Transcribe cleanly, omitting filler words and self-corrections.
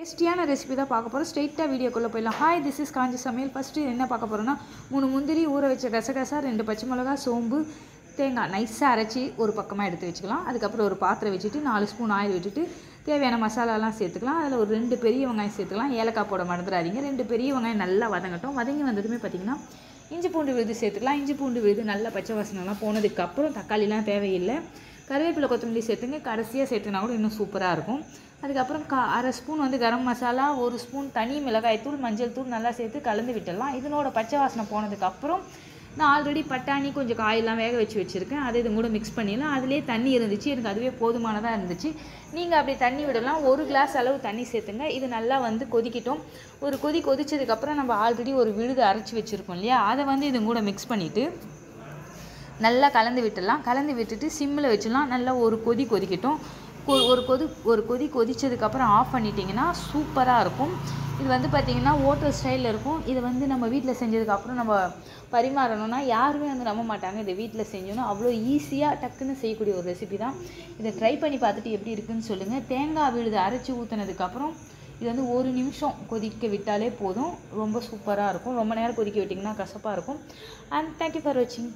டேஸ்டியான ரெசிபி தான் பார்க்க போகிறோம். ஸ்ட்ரெயிட்டாக வீடியோக்குள்ளே போயிடலாம். ஹாய், திஸ் இஸ் காஞ்சி சமையல். ஃபஸ்ட்டு என்ன பார்க்க போகிறோன்னா 3 முந்திரி, ஊற வச்ச கசகசா, 2 பச்சை மிளகா, சோம்பு, தேங்காய் நைஸாக அரைச்சி ஒரு பக்கமாக எடுத்து வச்சுக்கலாம். அதுக்கப்புறம் ஒரு பாத்திரம் வச்சுட்டு 4 ஸ்பூன் ஆயில் விட்டுட்டு தேவையான மசாலாலாம் சேர்த்துக்கலாம். அதில் ஒரு 2 பெரிய வெங்காயம் சேர்த்துக்கலாம். ஏலக்காய் போட மறந்துடாதீங்க. 2 பெரிய வெங்காயம் நல்லா வதங்கட்டும். வதங்கி வந்ததுமே பார்த்திங்கன்னா இஞ்சி பூண்டு விழுது சேர்த்துக்கலாம். இஞ்சி பூண்டு விழுது நல்லா பச்சை வாசனைலாம் போனதுக்கப்புறம் தக்காளிலாம் தேவையில்லை. கருவேப்பிலை கொத்தமல்லி சேர்த்துங்க. கடைசியாக சேர்த்துனா கூட இன்னும் சூப்பராக இருக்கும். அதுக்கப்புறம் அரை ஸ்பூன் கரம் மசாலா, 1 ஸ்பூன் தனி மிளகாய்த்தூள், மஞ்சள் தூள் நல்லா சேர்த்து கலந்து விட்டுடலாம். இதனோட பச்சை வாசனை போனதுக்கப்புறம் நான் ஆல்ரெடி பட்டாணி கொஞ்சம் காயெல்லாம் வேக வச்சு வச்சுருக்கேன். அதை இது கூட மிக்ஸ் பண்ணிடலாம். அதிலே தண்ணி இருந்துச்சு, எனக்கு அதுவே போதுமானதாக இருந்துச்சு. நீங்கள் அப்படி தண்ணி விடலாம். 1 கிளாஸ் அளவு தண்ணி சேர்த்துங்க. இது நல்லா கொதிக்கட்டும். ஒரு கொதிச்சதுக்கப்புறம் நம்ம ஆல்ரெடி ஒரு விழுது அரைச்சி வச்சுருக்கோம் இல்லையா, அதை இது கூட மிக்ஸ் பண்ணிவிட்டு நல்லா கலந்து விட்டுடலாம். கலந்து விட்டுட்டு சிம்மில் வச்சிடலாம். நல்லா ஒரு கொதிக்கட்டும். ஒரு கொதி கொதித்ததுக்கப்புறம் ஆஃப் பண்ணிட்டிங்கன்னா சூப்பராக இருக்கும். இது பார்த்திங்கன்னா ஹோட்டல் ஸ்டைலில் இருக்கும். இது நம்ம வீட்டில் செஞ்சதுக்கப்புறம் நம்ம பரிமாறணும்னா யாருமே நம்ப மாட்டாங்க. இதை வீட்டில் செஞ்சோன்னா அவ்வளோ ஈஸியாக டக்குன்னு செய்யக்கூடிய ஒரு ரெசிபி தான். இதை ட்ரை பண்ணி பார்த்துட்டு எப்படி இருக்குதுன்னு சொல்லுங்கள். தேங்காய் விழுது அரைச்சி ஊற்றினதுக்கப்புறம் இது 1 நிமிஷம் கொதிக்க விட்டாலே போதும். ரொம்ப சூப்பராக இருக்கும். ரொம்ப நேரம் கொதிக்க விட்டிங்கன்னா கசப்பாக இருக்கும். அண்ட் தேங்க்யூ ஃபார் வாட்சிங்.